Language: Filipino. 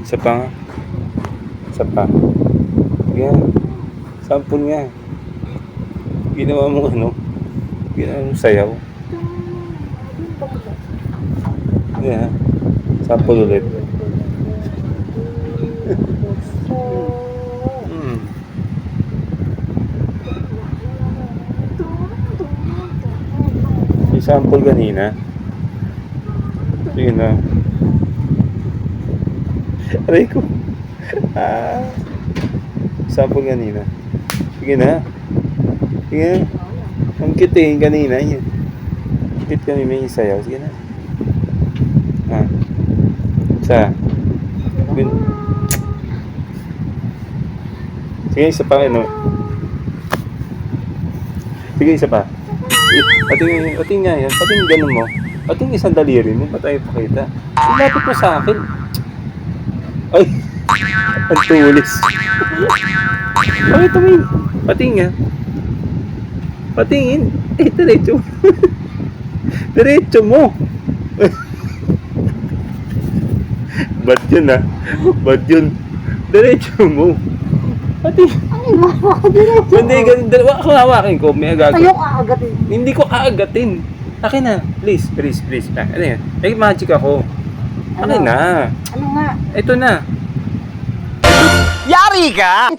Isa pa nga. Isa pa. Yan. Sample nga. Ginawa mong ano? Ginawa mong sayaw. Yan. Sample ulit. Yung sample kanina. Sige na. Aray ko. Sample kanina. Sige na. Sige na. Ang cute eh, kanina yun. Cute kanina yung sayaw. Sige na. Isa. Sige, isa pa ano. Sige, isa pa. Pating nga yan. Pating ganun mo. Pating isang daliri mo. Pa tayo pakita. Lapit mo sa akin. Ay! Ang tulis. Pakita mo yun. Pating nga. Patingin. Diretso. Diretso mo. Bad yun Bad yun. Diretso mo. Pating. Ay, diretso. Hindi, ganun. Kung hawakin ko, may agagatin. Sa'yo kaagatin. Hindi ko aagatin. Akin na. Please. Ano yan? May magic ako. Akin na. Ano nga? Ito na. Yari ka!